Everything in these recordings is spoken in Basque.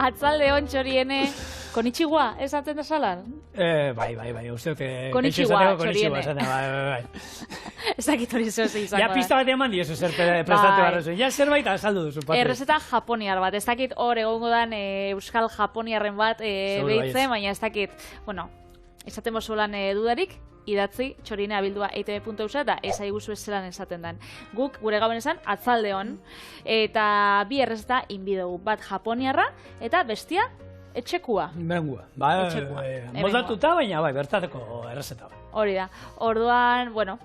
Atzalde hon txoriene, konitxigua, esaten da salan? Bai, uste dute... Konitxigua, txoriene. Bai. Ez dakit hori zeu izango. Ja, pista bat eman diezu zer prestatu barra zuen. Ja, zerbait azaldu duzu, Patri. Errezeta japoniar bat, ez dakit hor egongo dan euskal japoniarren bat behitzen, baina ez dakit, bueno, esaten bozulan dudarik, idatzi txorine abildua eitb.eus eta ez aiguzu zelan esaten dan. Guk gure gauen esan atzalde hon, eta bi errezeta inbidugu, bat japoniarra eta bestia etxekua. Bengua, moldatuta, baina bertateko errezeta. Hori da, orduan, bueno,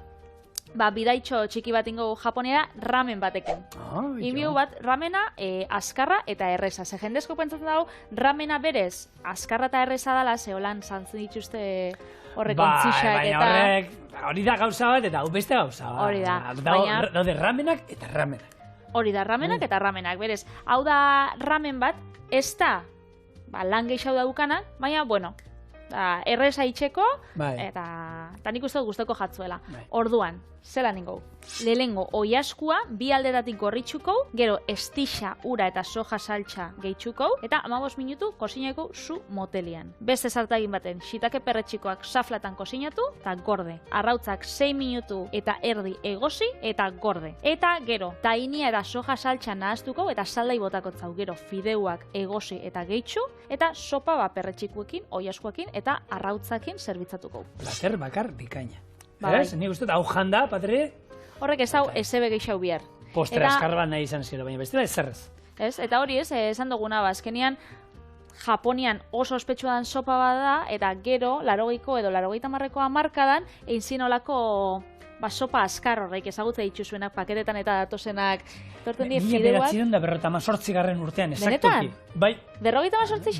bidaitxo txiki bat ingo japoniara ramen batekin. Inbidu bat ramena askarra eta erreza. Ze jendezko pentsatzen dago ramena berez askarra eta erreza dala, ze holan santzen dituzte horrek ontzixak eta... Hori da gauza bat eta hau beste gauza bat. Hori da, baina... Daude ramenak eta ramenak. Hori da, ramenak eta ramenak, berez. Hau da ramen bat, ez da lan geixau daukana, baina, bueno, erreza itxeko, eta nik uste dut guztoko jatzuela. Orduan, zela ningo. Lehengo oiaskua, bi aldetatik gorritxuko, gero estixa, ura eta soja saltxa gehitxuko, eta 15 minutu kosinako zu motelian. Beste zartagin baten, xitake perretxikoak saflatan kosinatu, eta gorde. Arrautzak 6 minutu eta erdi egosi, eta gorde. Eta gero, tainia eta soja saltxa nahaztuko, eta saldai botakotzau. Gero, fideuak egosi eta gehitxu, eta sopa perretxikuekin, oiaskuekin, eta arrautzakin zerbitzatuko. Plater bakar bikaina. Ez? Nik uste, hau janda, Patri? Horrek ez hau SB geixau bihar. Postre askar bat nahi izan zira, baina bestela ez zerrez. Ez? Eta hori ez, esan duguna, azkenian Japonian oso ospetsua dan sopa bada, eta gero, 80ko edo 80ko hamarkadan, egin olako sopa askar horreik ezagutze dituzuenak paketetan eta datozenak. Torten die fideuak. 1958 urtean, exactoki. Bai. 58?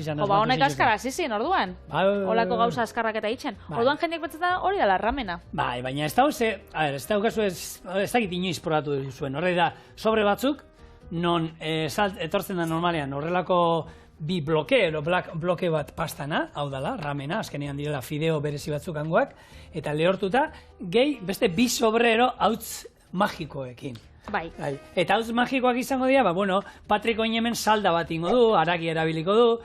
Zan. Honek askara zizin, orduan. Olako gauza askarrak eta itxen. Orduan jendeak betzatzen hori dala ramena. Bai, baina ez daukazu ez dakit inoiz probatu zuen. Horre da, sobre batzuk, non etortzen da normalean, horrelako bi bloke bat pastana, hau dala, ramena, azkenean direla fideo berezi batzuk hangoak, eta lehortuta, gehi beste bi sobrero hautz magikoekin. Bai. Eta hautz magikoak izango dira, Patrik oinemen salda bat ingo du, aragi erabiliko du,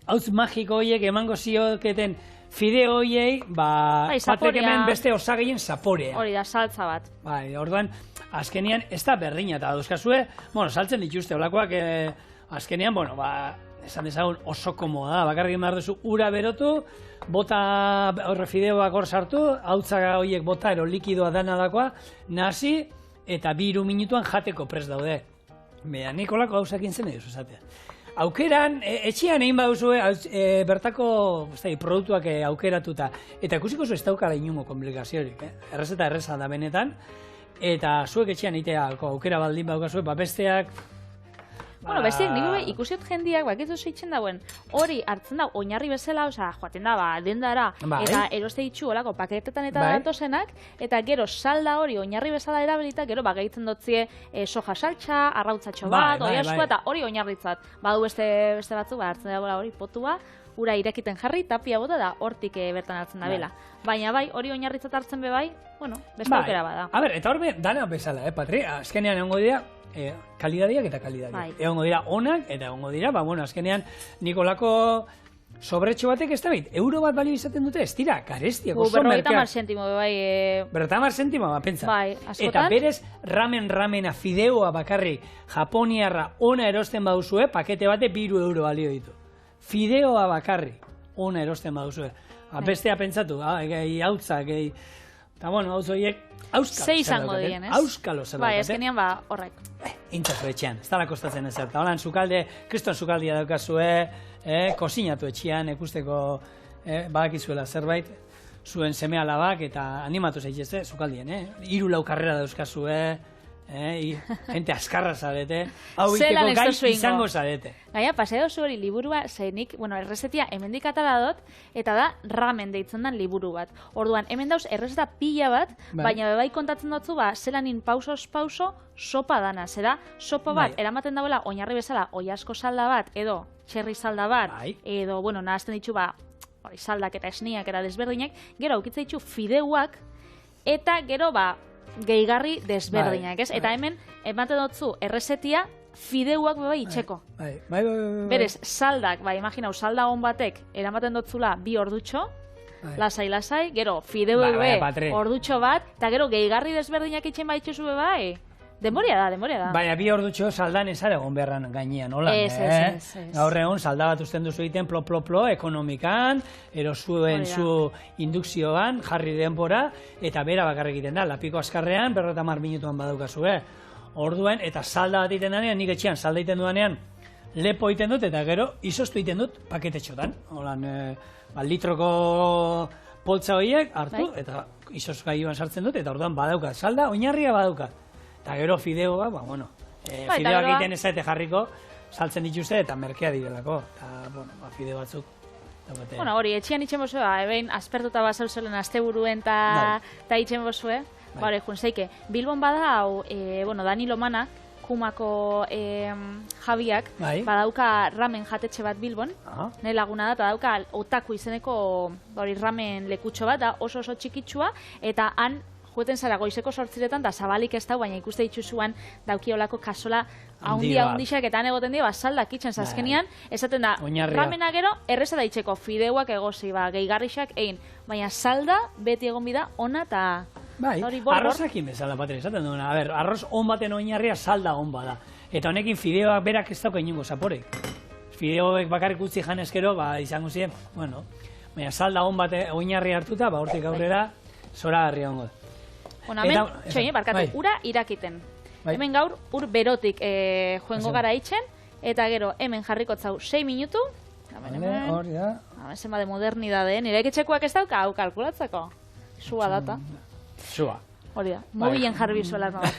hautz magiko horiek emango zioketen fideo horiei, Patrik hemen beste osagaien zaporea. Hori da, saltza bat. Bai, orduan, azkenean ez da berdina, eta dauzkazue, saltzen dituzte, olakoak, azkenean, esan dezagun oso komoda, bakarrik behar duzu ura berotu, bota horre fideoak hor sartu, hautzaga horiek bota ero likidoa danadakoa, nahasi, eta 2 minutuan jateko prest daude. Nik olako hauzakin zen edo zuzatea. Aukeran, etxean egin baduzu bertako produktuak aukeratuta, eta ikusiko zu ez daukala inungo komplikaziorik, errezeta erreza da benetan, eta zuek etxean egitea aukera baldin badukazu, besteak... Bestiak, nik ikusiot jendiak, bakizu zeitzen dauen, hori hartzen da, oinarri bezala, joaten da, dendara, eta eroste ditxu olako paketetan eta datozenak, eta gero salda hori oinarri bezala erabilita, gero gehitzen dotzie soja saltxa, arrautzatxo bat, oiaskua, eta hori oinarritzat. Badu beste batzuk, hartzen da hori potua, ura irakiten jarri, tapia bota da, hortik bertan hartzen da bela. Baina hori oinarritzat hartzen be beste aukera bada. Eta hor dana bezala, Patri, azkenean egongo dira, kalidadiak eta kalidadiak. Egongo dira onak, eta egongo dira, azkenean Nikolako sobretxo batek ez da bit, euro bat balio izaten dute, ez dira, garestiak, oso merkeak. 50 zentimo, bai. 50 zentimo, pentsa. Bai, askotan. Eta berez ramena, fideoa bakarrik, japoniarra ona erosten baduzue, pakete bate 2 euro balio ditu. Fideoa bakarrik, ona erosten baduzue. Bestea pentsatu, gehi hautza, gehi... Eta hautz horiek, auskalo. Ze izango dien, ez? Auskalo zer daukate. Bai, ezkenean horrek. Intzazu etxean, ez dala kostatzen ezer. Eta holan, kriston sukaldia daukazue, kozinatu etxean, ikusteko badakizuela zerbait, zuen seme alabak, eta animatu zaitezte, sukaldien, 3-4 karrera dauzkazue, gente askarra zarete, hau iteko gai izango zarete. Gaia, paseo zu hori liburua, zeinik, errezetia hemendik atara dut, eta da ramen deitzen den liburu bat. Orduan, hemen dauz errezeta pila bat, baina bebai kontatzen dutzu, zelanin pausos pauso sopa dana. Zera, sopa bat, eramaten dauela oinarri bezala, oiasko salda bat, edo txerri salda bat, edo, nahazten ditu, saldak eta esniak era desberdinak, gero aukitza ditu fideuak, eta gero, gehigarri desberdinak, ez? Eta hemen, ematen dutzu errezetia fideuak bai itxeko. Berez, saldak, imaginau, salda hon batek, eramaten dotzula 2 ordutxo, lasai, gero, fideuek ordutxo bat, eta gero, gehigarri desberdinak itxen baitxezu bai. Demoria da. Baina 2 ordutxo saldan ezara egon beharran gainean, hola? Gaur egon, salda bat usten duzu egiten plo, ekonomikan, erosuen zu indukzioan, jarri denbora, eta bera bakarrik egiten da, lapiko askarrean, 50 minutuan badaukazu, Orduen, eta salda bat egiten danean, nik etxean salda egiten dudanean, lepo egiten dut, eta gero, izoztu egiten dut paketetxotan. Holan, litroko poltsa horiek hartu, eta izozgailuan sartzen dut, eta orduan badaukat, salda, oinarria badaukat. Eta gero fideoa, fideoak egiten ezate jarriko, saltzen dituzte eta merkea direlako. Eta, fideo batzuk. Hori, etxian itxen bozue, eben aspertuta bazauzelen asteburuen eta itxen bozue. Hori, junzeike, Bilbon bada, Danilo Mana, Kumako Javiak, badauka ramen jatetxe bat Bilbon, nahi laguna da, eta dauka Otaku izeneko ramen lekutxo bat, da oso txikitsua, eta han jueten zara goizeko 8 da zabalik ez da, baina ikuste dituzuan daukiolako kasola handixak eta han egoten dira, saldak itxen zazkenian, esaten da, ramena gero, erreza da itxeko, fideuak egozi, gehigarrixak egin, baina salda beti egon bida ona eta... Bai, arrozakin bezala, Patri, esaten duena, arroz on baten oinarria salda on bada, eta honekin fideoak berak ez dauka inongo zaporek. Fideoek bakarrik utzi janezkero, izango ziren, baina salda on bate oinarria hartuta, hortik aurrera, zora harria ongo. Hemen, txoin, barkatu, ura irakiten. Hemen gaur, ur berotik joengo gara itxen, eta gero, hemen jarriko zau 6 minutu. Hori da. Zenba de modernidade, nire eketxekoak ez dauka, hau kalkulatzeko. Sua data. Sua. Hori da, mobilen jarri bizuela arma bat.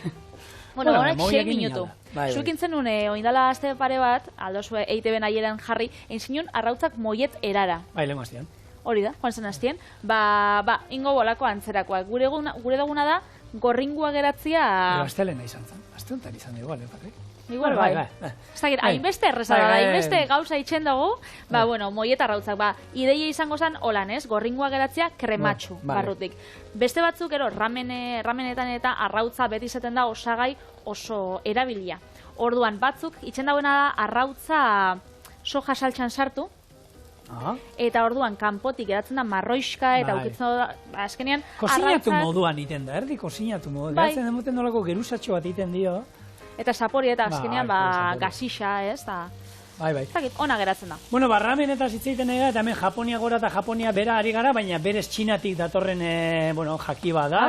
Horak 6 minutu. Zuekintzen nune, oindala azte pare bat, aldozue EITB nahieran jarri, enzinun arrautzak moiet erara. Bai, lehen gaztian. Hori da, joan zen aztien. Ingo bolako antzerakoak. Gure duguna da, gorringua geratzia... Astelena izan zen. Astelena izan igual, Patrik? Igual, bai. Hainbeste erreza da, hainbeste gauza itxen dugu, moiet arrautzak. Ideia izango zen, holan ez, gorringua geratzia krematxu barrutik. Beste batzuk, ramenetan eta arrautza beti izaten da osagai oso erabilia. Orduan, batzuk, itxen dagoena da, arrautza soja saltxan sartu, eta orduan kanpotik geratzen da marroiska eta ukitzen da, azkenean... Kozinatu moduan iten da, kozinatu moduan. Geratzen demoten dolako geruzatxo bat iten dio. Eta sapori eta azkenean gazixa, ez da... Bai. Ona geratzen da. Bueno, ramen eta zitzeiten ega, eta hemen Japonia gora eta Japonia bera ari gara, baina berez Txinatik datorren jakiba da,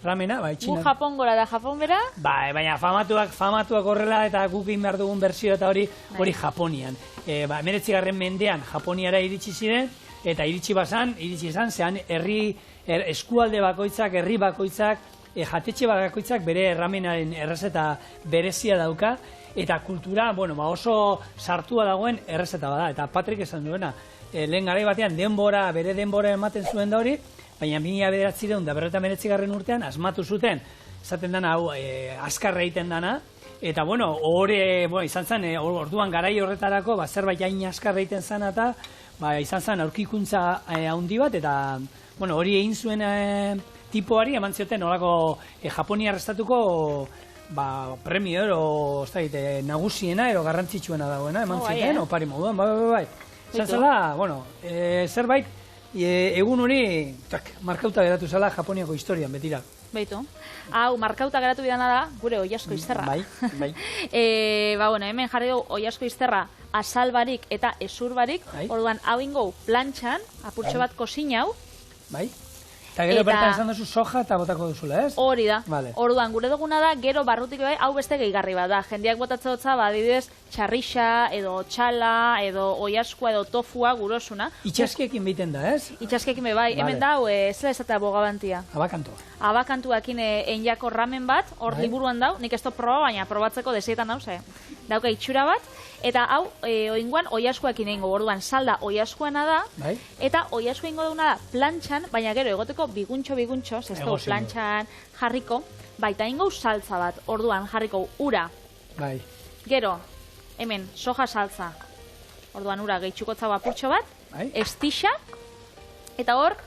ramena, Txinatik. Japon gora da Japon bera? Bai, baina famatuak horrela eta gukin behar dugun berzio eta hori Japonian. 19. mendean Japoniara iritsi ziren, eta iritsi izan, zehan eskualde bakoitzak, herri bakoitzak, jatetxe bakoitzak bere ramenaren errezeta berezia dauka, eta kultura, oso sartua dagoen errezeta bada. Eta Patrik esan duena, lehen garai batean bere denbora ematen zuen da hori, baina 1999 urtean asmatu zuten, esaten dana hau azkarra egiten dana, eta izan zen, orduan garai horretarako, zerbait hain azkarra egiten zen eta, izan zen aurkikuntza handi bat, eta hori egin zuen tipoari eman zioten horako Japonia arrestatuko premio ero nagusiena ero garrantzitsuena dagoena eman zioten, opari moduan, bai. Zan zela, zerbait, egun hori markauta geratu zela Japoniako historian, betira. Beitu. Hau, markauta geratu bidana da, gure oiasko izterra. Bai. Hemen jarri dugu oiasko izterra azalbarik eta ezurbarik, orduan hau ingo plantxan, apurtxo bat kozin hau. Bai. Eta gero bertan esan duzu soja eta botako duzula, ez? Hori da. Orduan, gure duguna da, gero barrutik bai, hau beste gehigarri bat da. Jendeak botatze dutza, adibidez, txarrixa, edo txala, edo oiaskua, edo tofua, gurosuna. Itxaskiekin behiten da, ez? Itxaskiekin bai. Hemen da, zela ezatea bogabantia. Abakantua. Abakantuakin enjako ramen bat, hor liburuan dau, nik ez to proba, baina probatzeko desietan dau, dauka itxura bat, eta hau, oinguan, oiaskuakin egingo, orduan, salda oiaskuana da, eta oiaskua egingo duguna da, plantxan, baina gero, egoteko biguntxo, zesto, plantxan jarriko, baita egingo saltza bat, orduan, jarriko ura. Gero, hemen, soja saltza, orduan, ura, gehitxukotza apurtxo bat, estixa, eta hor,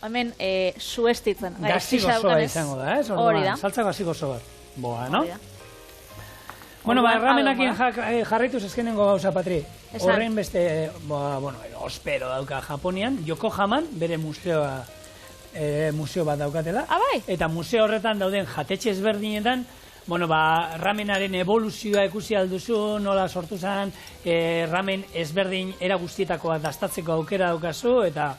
hemen, zuestitzen. Gazi gozoa izango da, ez? Hori da. Saltza gazi gozo bat. Boa, no? Bueno, ramenakin jarraituz ezkenengo gauza, Patri. Horrein beste, ospero dauka Japonian, Yokohaman, bere museo bat daukatela. Bai? Eta museo horretan dauden jatetxe ezberdinetan, ramenaren evoluzioa ikusi alduzu, nola sortu zen, ramen ezberdin era guztietakoa dastatzeko aukera daukazu, eta,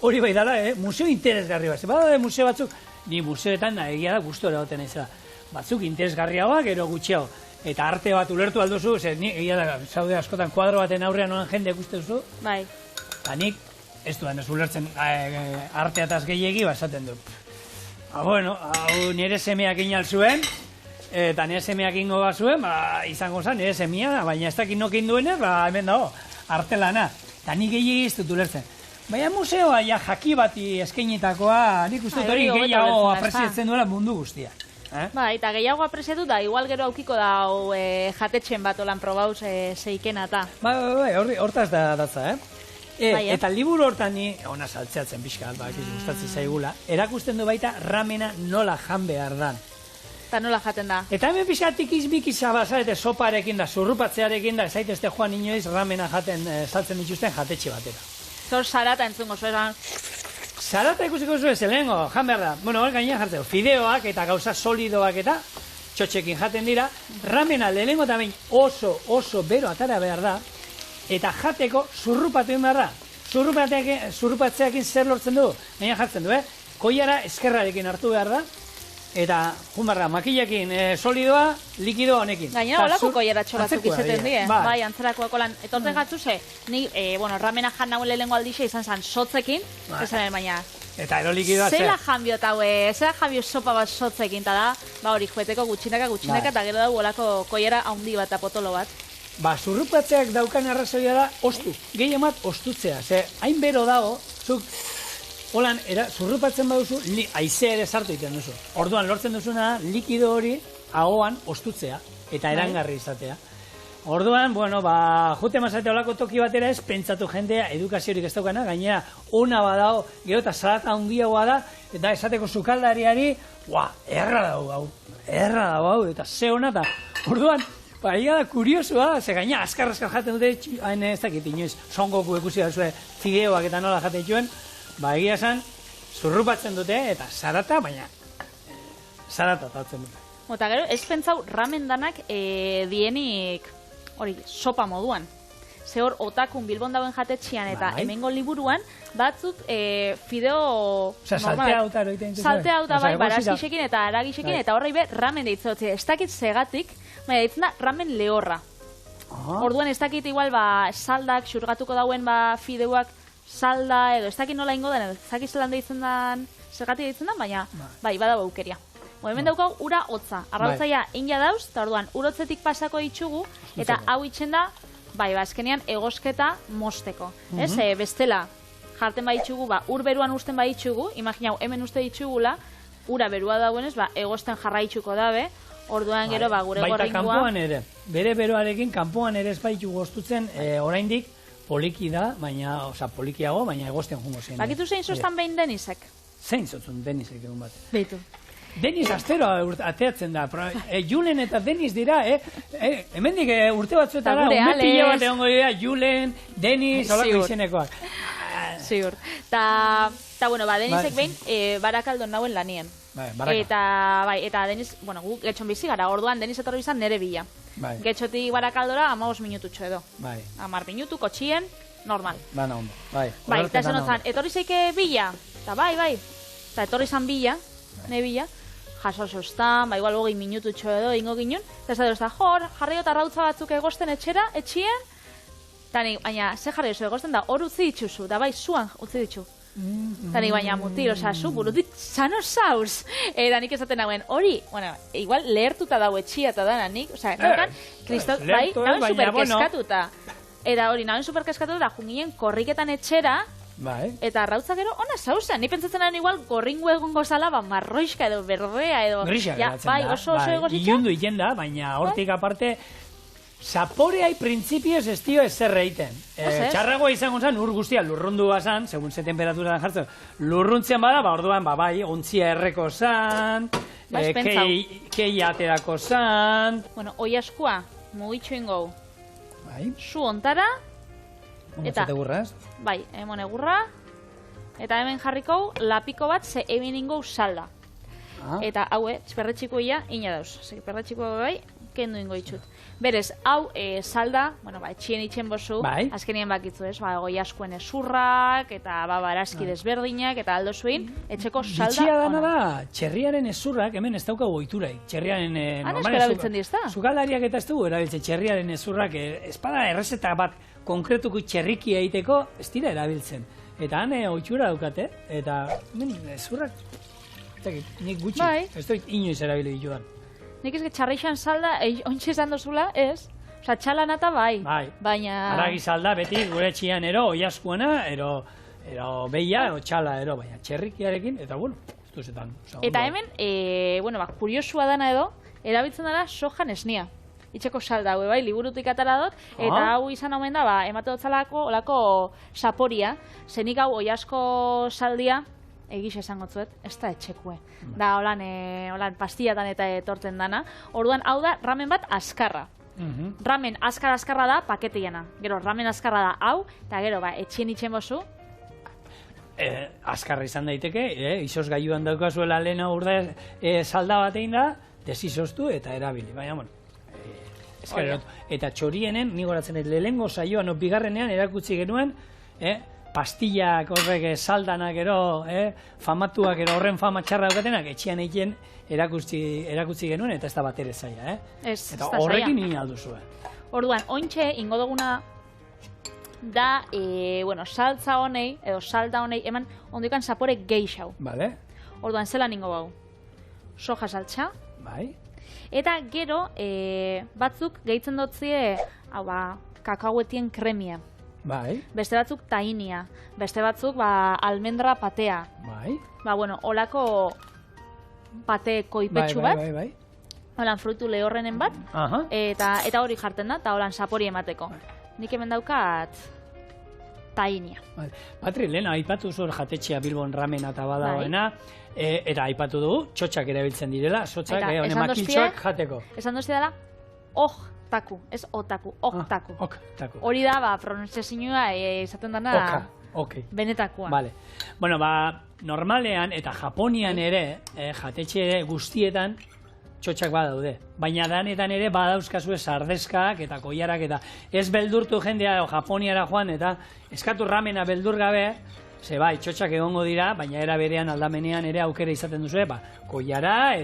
hori bai dala, museo interesgarri bat. Bada museo batzuk, ni museoetan egia da gustora egoten ezela. Batzuk interesgarriagoak, gero gutxiago. Eta arte bat ulertu alduzu, ni egia da, zaude askotan kuadro baten aurrean nolan jende ikusten duzu. Bai. Eta nik, ez duan ez ulertzen arteataz gehiegi, esaten du. Hau nire semeak inal zuen, eta nire semeak ingo bat zuen, izango zen nire semea, baina ez dakit nokin duenez, hemen dago, artelana. Eta nik gehiegi ez dut ulertzen. Baina museoa jaki bati eskainitakoa, nik uste hori gehiago apreziatzen duela mundu guztia. Bai, eta gehiago apreziatu da, igual gero aukiko da jatetxen bat olan probauz zeikena eta. Bai, hortaz da datza, Eta liburu hortan ni, ona saltzeatzen pixka, gustatzen zaigula, erakusten du baita ramena nola jan behar dan. Eta nola jaten da. Eta hemen pixka tikiz-bikiz zabazarete soparekin da, zurrupatzearekin da, zaitezte joan inoiz ramena jaten saltzen dituzten jatetxe batera. Zor sarata entzungo zuen. Sarata ikusiko zuen zelengo, jan behar da. Hor gainean jartzen, fideoak eta gauza solidoak eta txotxekin jaten dira. Ramena lehenengo eta behin oso bero atara behar da. Eta jateko zurrupatu behar da. Zurrupatzeakin zer lortzen du? Gainean jartzen du, koiara eskerrarekin hartu behar da. Eta, junbarra, makillakin solidoa, likido honekin. Gainera, olako koieratxo batzuk izaten die. Bai, antzerakoako lan. Etorten gatzu ze, ni, ramena jan nauen lehenengo aldixe izan zen sotzekin, esan baina. Eta ero likidoa zer. Zela janbio eta zela janbio sopa bat sotzekin, eta da, hori jueteko gutxinaka, eta gero dago olako koiera haundi bat, potolo bat. Zurrupatzeak daukan arrazoia da, ostu. Gehiemat ostutzea. Ze, hain bero dago, zuk, holan, zurrupatzen baduzu, haizea ere sartu egiten duzu. Orduan, lortzen duzuna, likido hori, ahoan ostutzea, eta erangarri izatea. Orduan, jute mazate olako toki batera ez, pentsatu jendea, edukaziorik ez daukana, gainera, ona badao, gero eta salata handiagoa da, eta esateko sukaldariari, erra dago, eta ze hona, eta orduan, egia da, kuriosua, ze gaina, azkar jaten dute, ez dakit, inoiz, songoku ikusi da zuen, fideoak eta nola jaten zuen, egia esan, zurrupatzen dute, eta sarata, baina, sarata tatzen dute. Eta gero, ez pentsau ramen danak dienik, hori, sopa moduan. Ze hor, otakun Bilbon dauen jatetxian eta hemengo liburuan, batzuk fideo... saltea auta eroiten dut. Saltea auta bai, barazisekin eta aragisekin, eta horrei be, ramen deitzotzi. Ez dakit segatik, baina deitzen da ramen lehorra. Orduan ez dakit igual, saldak, xurgatuko dauen fideoak, salda, edo ez dakit nola ingo den, ez dakit zelan deitzen den, zergatik deitzen den, baina, bada baukeria. Hemen daukau, ura hotza. Arrautzaia inja dauz, eta orduan, urotzetik pasako ditugu, eta hau itxen da, azkenean egosketa mosteko. Bestela, jarten baitxugu, ur beruan usten baitxugu, imaginau, hemen uste ditxugula, ura berua dauenez, egosten jarraitxuko dabe, orduan gero, gure gorringua. Baita kanpoan ere, bere beroarekin, kanpoan ere ez baitxugu ostutzen, oraindik, poliki da, polikiago, baina egosten jungo zen. Bakitu zein zoztan behin Denisek? Zein zotzun Denisek egun bat. Beitu. Denis astero ateatzen da. Julen eta Denis dira, hemendik urte batzuetara, pila bat egongo dira, Julen, Denis, holako izenekoak. Ziur. Ta, Denisek behin, Barakaldon nauen lanien. Eta Denis, gu getxon bizi gara, orduan Denis etorri izan nere bila. Getxotik Barakaldora 15 minututxo edo. 10 minutu, kotxien, normal. Bana ondo, eta esan otzan, etorri zeike bila? Eta eta etorri izan bila, ne bila, jaso sostan, igual 20 minututxo edo, ingo ginen, eta ez da, jarri eta rautza batzuk egosten etxien, eta nik, baina, ze jarri oso egosten da, hor utzi ditzuzu, da zuan utzi ditzu. Eta nik, baina, mutil, zu burutik txano zauz. Eta nik esaten nagoen, hori, igual lehertuta dago etxia eta dana nik, kristot, nauen superkeskatuta. Eta hori, nauen superkeskatuta, junginen korriketan etxera, eta rautza gero, ona zauzen. Ni pentsatzen nahen igual, gorringu egongo zala, marroiska edo, berdea edo... Grisa geratzen da. Oso egositza. Ilundu iten da, baina hortik aparte, Zaporeai printzipioz ez dio ezer egiten. Txarragoa izango zen, ur guztia lurrundu bazan, segun ze temperaturan jartzen, lurruntzean bada, orduan, bai, ontzia erreko zan, kei aterako zan. Bueno, oi askua, mugitxo ingo. Bai. Zu ontara. Eta, bai, hemen egurra. Eta hemen jarriko lapiko bat, ze hemen ingo salda. Eta haue, perretxiko ia, ina dauz. Perretxiko bai, kendu ingo itxut. Berez, hau salda, etxien itxen bozu, azkenien bakitzu ez, goi askuen ezurrak, eta barazki desberdinak, eta aldo zuen, etxeko salda. Bitxia dana da, txerriaren ezurrak, hemen ez daukagu oituraik. Txerriaren normalen erabiltzen dizta? Sukaldariak eta ez dugu erabiltzen txerriaren ezurrak, espada errezeta bat konkretuko txerriki egiteko, ez dira erabiltzen. Eta han oitura daukate, eta ezurrak, nik gutxi, ez dut inoiz erabili ditudan. Nik ez txarrixan salda, ontsi esan dozula, ez? Osa, txalan eta bai. Baina... Aragi salda, beti gure txian ero, oiaskuena, ero behia, ero txala, ero, baina txerrikiarekin, eta bueno, ez duzetan. Eta hemen, kuriosua dana edo, erabiltzen dara sojan esnia. Itxeko salda, bai, liburutik atara dut, eta hau izan omen da, emate dotzalako, olako saporia, zenik hau oiasko saldia, egiz esango zuet, ez da etxekue. Da, holan pastillatan eta etortzen dana. Orduan, hau da, ramen bat azkarra. Ramen azkarra da, paketeiana. Gero, ramen azkarra da hau, eta gero, etxien itxen bozu. Azkarra izan daiteke, izoz gaiuan daukazuela lehena urda salda batein da, desizoztu eta erabili. Baina, bueno, eta txorienen, nigoratzen lehengo saioan, bigarrenean erakutsi genuen, pastillak horrek saldanak ero, famatuak ero horren fama txarra daukatenak, etxian egin erakutsi genuen, eta ez da bat ere zaila, eta horrekin nini alduzue. Orduan, ointxe, ingo duguna da, saltza honei, edo salda honei, eman ondoikan zapore geixau. Vale. Orduan, zelan ingo bau? Soja saltza. Bai. Eta gero, batzuk gehitzen dutzie, kakauetien kremia. Bai. Beste batzuk tainia, beste batzuk almendra patea. Bai. Olako pate koipetxu bat. Bai. Holan fruitu lehorrenen bat. Eta hori jartzen da, eta holan sapori emateko. Nik hemen daukat tainia. Patri, lehen aipatu zor jatetxea Bilbon ramena eta badagoena, eta aipatu dugu, txotxak erabiltzen direla, sotzak, makiltxoak jateko. Esan dozti dela, taku, ez otaku, oktaku. Oktaku. Hori da, pronuntziazioa izaten dana benetakoa. Vale. Bueno, normalean eta Japonian ere, jatetxe guztietan, txotxak badaude. Baina danetan ere badauzkazue sardeskak eta koiarak eta ez beldurtu jendea Japoniara joan eta eskatu ramena beldur gabe, ze bai, txotxak egongo dira, baina era berean aldamenean ere aukera izaten duzu, koiara,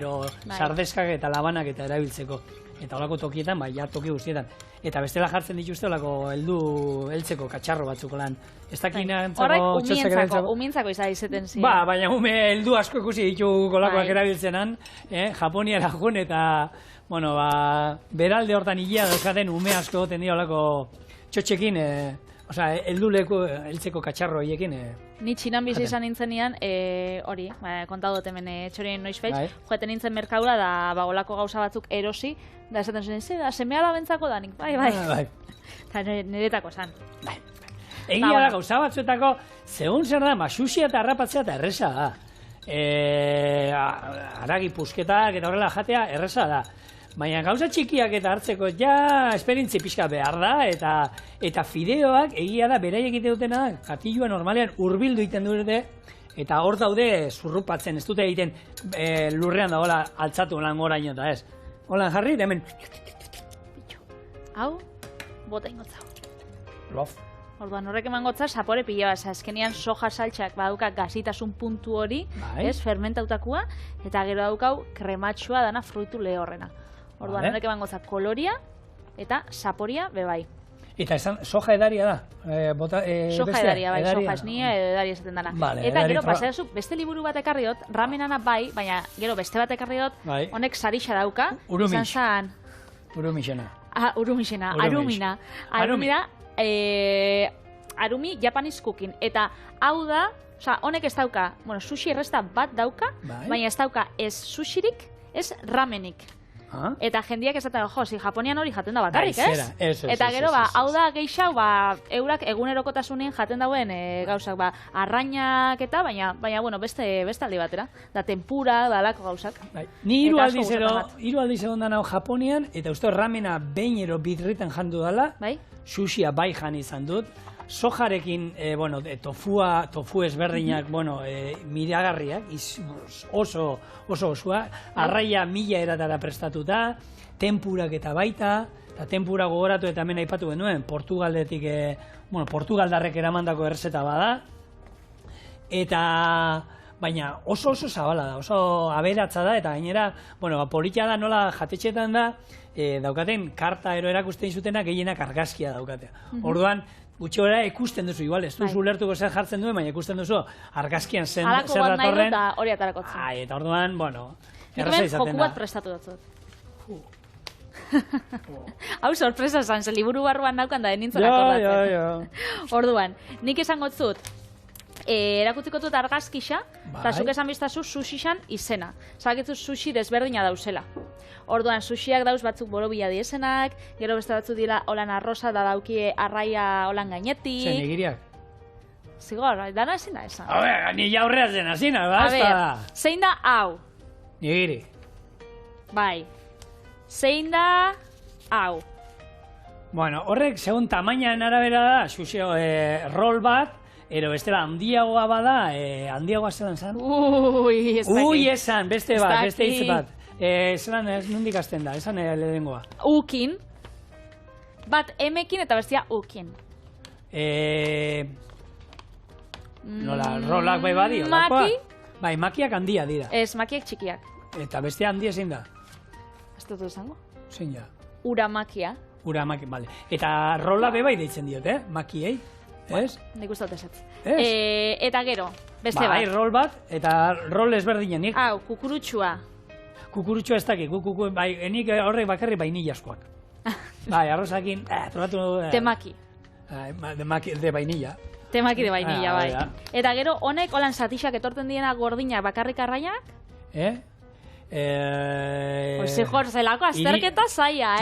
sardeskak eta labanak eta erabiltzeko. Eta holako tokietan, toki guztietan. Eta bestela jartzen dituzte holako heltzeko katxarro batzuko lan. Ez dakinantzako txotxak erabiltzeko. Horrek umientzako izateten ziren. Baina heldu asko ikusi ditu holakoak erabiltzenan, Japoniara joan eta, beralde hortan hilea dauzkaten ume asko goten dira holako txotxekin, heltzeko katxarro hiekin. Ni txinan bizi izan nintzenean, hori, kontatu dut hemen txorien noizfeiz, joeten nintzen merkaura da olako gauza batzuk erosi, da esaten zen, da seme alabentzako da nik, bai. Eta niretako zan. Egia da gauza batzuetako, zegoen zer da, sushi eta harrapatzea eta erresa da. Aragi pusketak eta horrela jatea erresa da. Baina gauza txikiak eta hartzeko esperientzi pixka behar da, eta fideoak egia da beraiek egite dutena, katilua normalean hurbildu egiten dute, eta hor daude zurrupatzen, ez dute egiten lurrean dagoela altzatu lan goraino eta ez. Holan jarri, da hemen... Hau, bota ingotzau. Lof. Orduan horrek eman gotza, sapore pila bat, azkenean soja saltxak baduka gazitasun puntu hori, fermentautakoa, eta gero daukau krematxua dana fruitu lehorrena. Orduan horrek eman gotza koloria eta saporia bebai. Eta soja edaria da? Soja edaria, bai, soja esnia edaria esaten dana. Eta gero, paseazu, beste liburu bat ekarri dut, ramenana bai, baina gero beste bat ekarri dut, honek sarixa dauka. Urumix. Urumixena. Urumixena, arumina. Arumina, arumi Japanese cooking. Eta hau da, honek ez dauka, sushi erresta bat dauka, baina ez dauka ez sushirik, ez ramenik. Eta jendiak esaten, Japonian hori jaten da bakarrik, ez? Eta gero, hau da geixau, eurak egunerokotasunen jaten dauen gauzak, arrainak eta, baina, bueno, beste aldi batera. Da tempura, da lako gauzak. Ni hiru aldiz egon da nau Japonian, eta uste ramena behinero bitrritan jandu dala, sushia bai jan izan dut, sojarekin, tofu ezberdinak, miragarriak, oso osua, arraia 1000 eratara prestatuta, tempurak eta baita, eta tempura gogoratu eta hemen aipatu genuen, Portugaldetik, Portugaldarrek eramandako errezeta bada, eta baina oso zabala da, oso aberatza da, eta gainera, politia da nola jatetxetan da, daukaten karta ero erakusten zutenak gehienak argazkia daukatea. Orduan, gutxi gora ikusten duzu, igual, ez duzu ulertuko zer jartzen duen, baina ikusten duzu argazkian zer datorren. Alako bat nahi dut eta hori atarakotzen. Eta orduan, erraza izaten da. Joku bat prestatu datzut. Hau sorpresa zan, ze liburu barruan naukan da denintzen akordatzen. Orduan, nik esango zut, erakutziko dut argazkixa, eta zuk esan biztazu sushi-san izena. Zabakitzu sushi desberdina dauzela. Orduan, sushiak dauz batzuk borobila diesenak, gero beste batzuk dira holan arroza da daukie arraia holan gainetik. Zer, nigiriak? Zigor, dana ezin da esan. Ni jaurrea zen, azina, basta. Zein da hau? Nigiri. Bai. Zein da hau? Bueno, horrek, segun tamainaren arabera da, sushi rol bat, ero bestela handiagoa bada, handiagoa zelan zan? Esan, beste bat, beste hitz bat. Zelan, nondik azten da, esan lehengoa. Ukin. Bat emekin eta bestia ukin. Nola, rolak bai badi, olakoa? Maki? Bai, makiak handia dira. Ez, makiak txikiak. Eta bestia handia zein da? Ez dut izango. Zein da? Uramakia. Uramaki, bale. Eta rola bai deitzen diot, makiei? Ez? Nik uste dut esetz. Ez? Eta gero, beste bat. Bai, rol bat, eta rol ezberdinenik. Hau, kukurutxua. Kukurutxua ez dakik, enik horrek bakarri vainillaskoak. Bai, arrozakin, probatu... Temaki. De vainilla. Temaki de vainilla, bai. Eta gero, honek, holan satixak etorten diena gordinak bakarrik arraiak? Zigor, zelako azterketa zaia,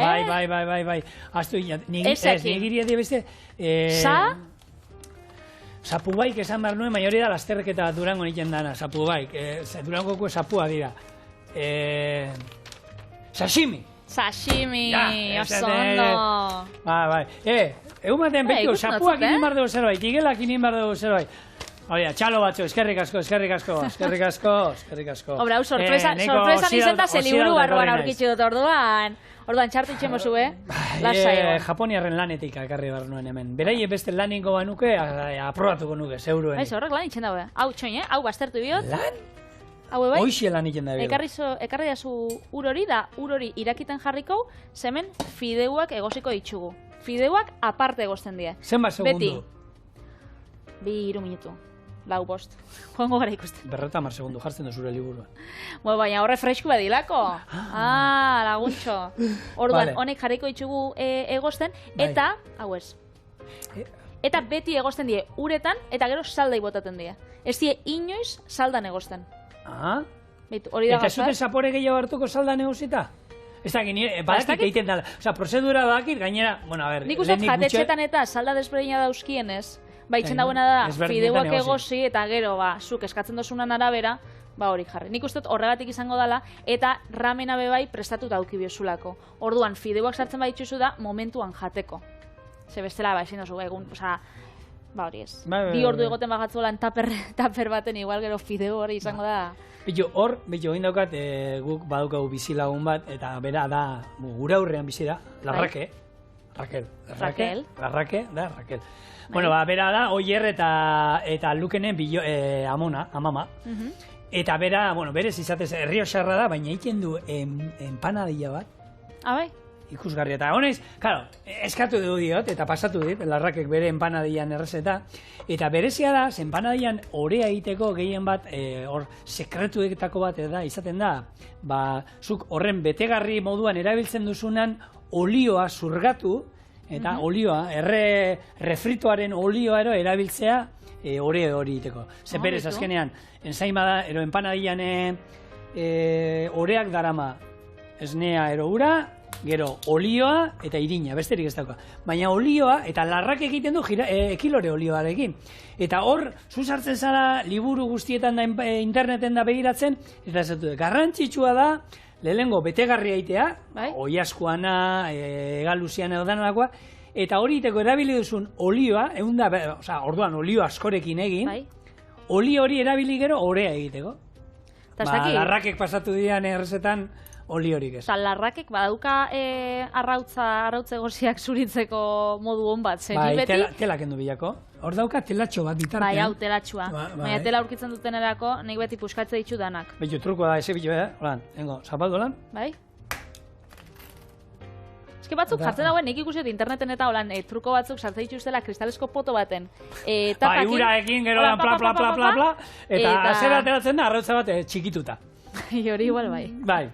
Bai. Aztu inat, nigiri edi beste... Sa? Zapubaik esan behar nuen, baina hori da lasterketa Durango niken dana, zapubaik. Durangoko zapua dira. Sashimi. Sashimi, oso ondo. Bai. Egun batean betiko, zapuak inin bar dugu zerbait, igelak inin bar dugu zerbait. Oia, txalo batzu, eskerrik asko. Obra, sorpresa nizenta ze liburu barruan aurkitzu dut orduan. Orduan, txartu itxemozu, Lasai egon. Japoniarren lanetik akarri bar nuen hemen. Beraie beste laningo banuke, aprobatuko nuke, zeuruen. Baiz, horrek lan itxen dago, Hau txoin, hau baztertu biot. Lan? Hau bai? Hoixie lan itxen dago. Ekarri dazu ur hori da, ur hori irakiten jarriko, zemen fideuak egosiko ditxugu. Fideuak aparte egosten die. Zenbat segundu? 2 minutu. 4-5. Joango gara ikusten. 50 segundu jartzen da zure liburua. Baina horre fresku badilako. Laguntxo. Orduan, honek jarriko ditugu egosten, eta, hau ez. Eta beti egosten die uretan, eta gero saldai botaten die. Ez die inoiz saldan egosten. Eta zuten zapore gehiago hartuko saldan egosita? Ez dakit, badakit egiten dala. Osa, prozedura badakit, gainera, bueno, a ver... Nik uste jatetxetan eta salda desberdina dauzkienez, itxen dagoena da, fideuak egosi, eta gero, zuk eskatzen dozunan arabera, hori jarri. Nik uste horregatik izango dela, eta ramena bebai prestatu dauki biozulako. Orduan, fideuak sartzen baditzuzu da, momentuan jateko. Ze bestela, ezin dozu, egun, hori ez. 2 ordu egoten bagatzuelan taper baten, igual gero fideu hori izango da. Bitxo, egin daukat, guk badukagu bizilagun bat, eta bera da, gura aurrean bizi da, Larrake. Raquel. Bueno, bera da, Oier eta Lukenen amama. Eta bera, berez izatez, Errioxarra da, baina egiten du empanadilla bat. Bai? Ikusgarria. Eta honez, claro, eskatu dugu diot, eta pasatu dit, Larrakek bere empanadillan errezeta. Eta berezia da, empanadillan orea egiteko gehien bat, hor, sekretuetako bat izaten da, zuk horren betegarri moduan erabiltzen duzunan olioa zurgatu, eta olioa, refritoaren olioa erabiltzea ore hori egiteko. Ze berez, azkenean, enzaima da, empanadillan oreak darama esnea ero ura, gero olioa eta irina, besterik ez dauka. Baina olioa eta larrak egiten du kilore olioarekin. Eta hor, zu sartzen zara liburu guztietan da interneten da begiratzen, eta ez dut, garrantzitsua da, lehenengo betegarria aitea, oiazkoana, egaluziana edo danalakoa, eta hori iteko erabili duzun olioa, orduan olio askorekin egin, olio hori erabili gero orea egiteko. Larrakek pasatu dian errezetan oli horik ez. Larrakek badauka arrautze goziak zuritzeko modu hon bat, tela kendu bilako. Hor dauka telatxo bat bitartean. Bai, hau telatxoa. Baina tela aurkitzen duten nik beti puskatze ditu danak. Beitu, trukoa da, eze bitu, holan, zapaldu lan. Bai. Ez batzuk jartzen dagoen, nik ikusiot interneten eta holan, truko batzuk sartzen dituztela kristalesko poto baten. Bai, uraekin, gero lan, pla, eta zera ateratzen da, arrautza bat txikituta. Hori igual bai. Bai.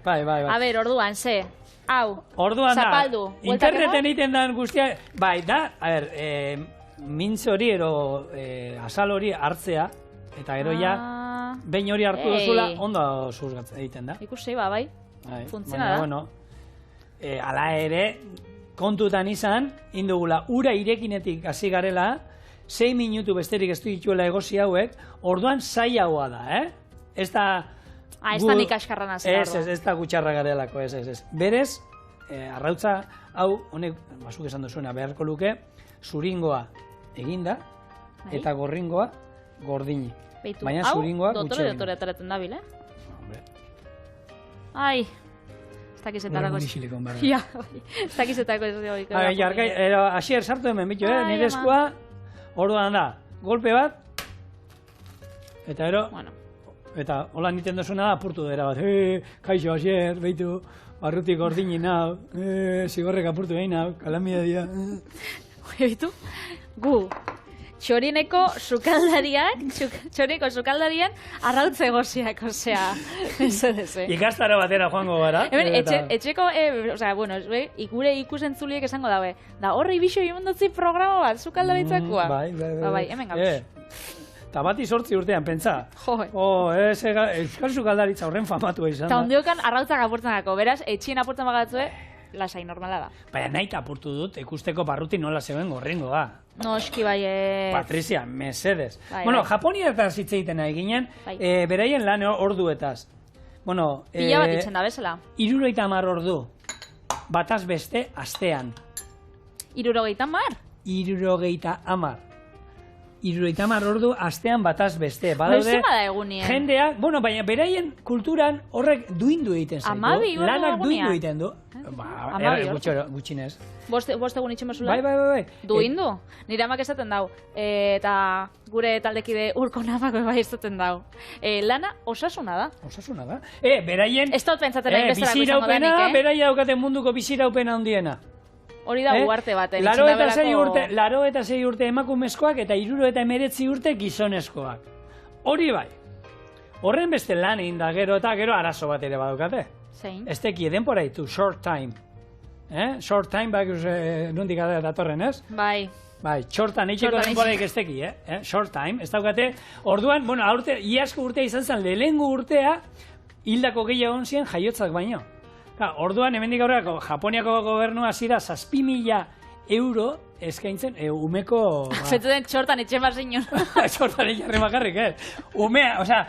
A ber, orduan, ze, hau, zapaldu. Interneten egiten den guztia, bai, da, mintz hori ero asal hori hartzea, eta gero ja, behin hori hartu duzula, ondo zuzgatzen egiten da. Ikusi, bai, funtsiona da. Ala ere, kontutan izan, indugula, ura irekinetik hasi garela, 6 minutu besterik ez dituela egosi hauek, orduan zailagoa da, Ez da... Ez da nik askarra nazera. Ez da gutxarra garelako, ez. Berez, arrautza hau, honek, basuk esan duzuena, beharko luke, zuringoa eginda, eta gorringoa gordini. Baina zuringoa gutxe egin. Dotore ataratzen dabil, Ai... Ez dakizetarako ez. Ez dakizetarako ez. Asier sartu hemen bitu, nire eskua, orduan da, golpe bat, eta ero, eta hola niten dozuna da, apurtu dira bat, kaixo Asier, behitu, barrutik ordini nau, zigorrek apurtu egin nau, kalamia dira. Behitu, gu, txorineko sukaldarien arrautze goziak, osea, ikastaro batera joango gara. Etxeko, ikure ikusentzuliek esango daue, da horri bixo imendotzi programa bat, sukaldaritzakoa. Bai, hemen gauz. Eta bat 8 urtean, pentsa. Euskal sukaldaritza horren famatu izan da. Eta ondiokan arrautzak apurtzen dako, beraz, etxien apurtzen bagatzue, lasai normala da. Baina nahi apurtu dut, ikusteko barruti nola zeuen gorringoa. No, eski bai... Patricia, mesedez. Bueno, Japonietaz hitz egiten nahi ginen, beraien lan orduetaz. Pila bat itzen da bezala. 70 ordu, bataz beste, astean. 70? 70 ordu astean bataz beste. Badaude jendea, baina beraien kulturan horrek duindu egiten zaitu. Amabi ordu lanak duindu egiten du. Gutxinez. Bost egun itxen basula? Bai. Duindu? Nire amak esaten dau. Eta gure taldekide urko namak bai esaten dau. Lana osasuna da. Osasuna da. Beraien... Ez dut pentsaten nahi bezalako izango danik, Beraia daukaten munduko biziraupena handiena. Hori da uarte baten. 86 urte emakumezkoak eta 79 urte gizonezkoak. Hori bai. Horren beste lan egin da gero eta gero arazo bat ere badaukate. Zein? Ez teki denbora ditu, short time. Short time, nondik datorren, ez? Bai. Txortan eitxeko denboraik ez teki, short time. Ez daukate, orduan, iazko urtea izan zen, lehengo urtea, hildako gehiago ziren jaiotzak baino. Orduan, hemendik aurreko, Japoniako gobernua zira 6.000 euro eskaintzen, umeko... Zetuten txortan etxe marzinun. Txortan etxe bakarrik, Umea,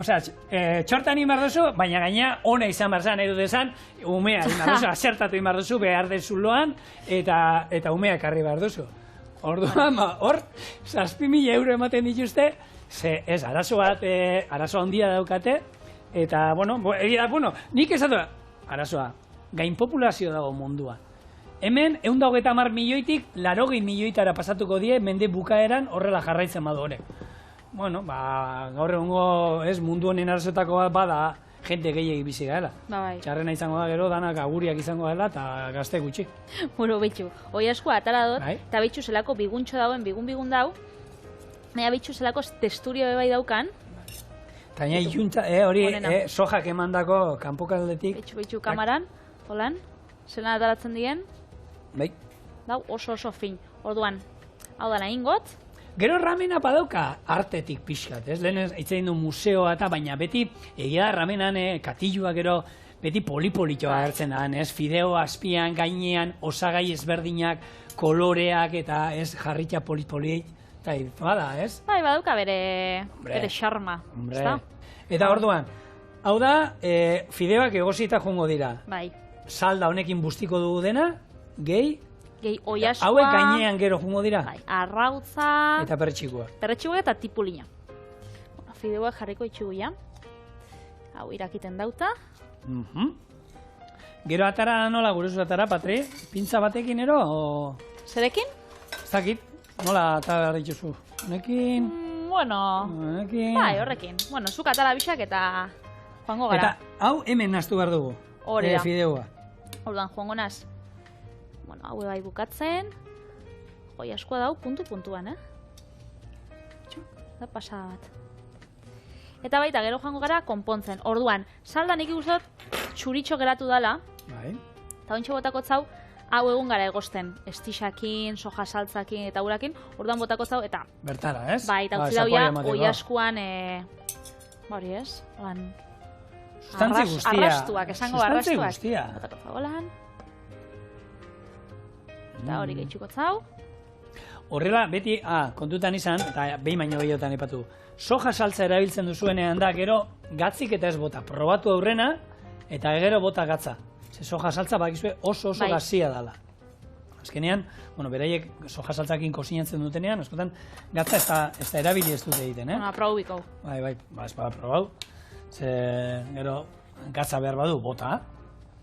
txortan imar duzu, baina gaina ona izan barzan edo desan, umea imar duzu, asertatu imar duzu, behar dezuloan, eta umea ekarri behar duzu. Orduan, hor, 6.000 euro ematen dituzte, ez, arazo handia daukate, eta, nik esatu, arazoa, gain populazio dago munduan. Hemen, 130 milioitik, 80 milioitara pasatuko die, mende bukaeran horrela jarraitzen badu horek. Gaur egungo, mundu honen arazoetako bada, jente gehiagi bizi gaela. Txarrena izango da gero, danak aguriak izango dela, eta gazte gutxi. Betxu, hoi asko atara dut, eta betxu zelako biguntxo dauen, bigun dau, nahi betxu zelako testurio bai daukan, eta nahi junta, hori, sojak emandako kanpokaldetik. Betxu, kamaran, holan, zelan ataratzen dien. Bai. Dau, oso fin. Orduan, hau da nahin got. Gero ramena badauka artetik pixkat, ez? Lehen itzen du museoa eta baina beti egia da ramenan katilua gero beti polipolitoa agertzen da, ez? Fideo azpian, gainean, osagai ezberdinak, koloreak eta ez jarritia polipolit, eta bada, ez? Bai, baduka bere xarma. Eta orduan, hau da, fideoak egosita joango dira. Bai. Salda honekin bustiko dugu dena, gehi oiaskoa. Hauek gainean gero joango dira. Bai, arrautza. Eta perretxikoak. Perretxikoak eta tipulina. Fideoak jarriko itxugu ja. Hau irakiten dauta. Gero atara nola gurezu atara, Patri? Pintza batekin ero? Zerekin? Ez dakit, nola atara dituzu? Honekin? Bueno, honekin. Bai, horrekin. Bueno, zuk atara bisak eta joango gara. Eta hau hemen naztu behar dugu. Hori da. Fideoa. Orduan joango naz. Bueno, hau bai bukatzen. Joi askoa dau, puntu-puntuan, Da pasada bat. Eta baita, gero joango gara konpontzen. Orduan, salda nik ikustot txuritxo geratu dala. Bai. Eta ointxo botako zau, hau egun gara egosten. Estixakin, soja saltzakin eta urakin. Orduan botako zau, eta... Bertara, ez? Bai, eta utzi dauia, oi askuan... Hori ez? Sustantzi guztia. Arrastuak, esango arrastuak. Sustantzi guztia. Botako zagolan. Eta hori gehitxuko zau. Horrela, beti, kontutan izan, eta behin baino gehiotan epatu, soja saltza erabiltzen duzuenean da, gero gatzik eta ez bota. Probatu aurrena, eta gero bota gatza. Ze soja saltza bakizue oso gazia dala. Azkenean, beraiek soja saltzakin kosinatzen dutenean, askotan gatza ez da erabili ez dute egiten, Probiko. Bai, ez bada probau. Ze, gero, gatza behar badu, bota.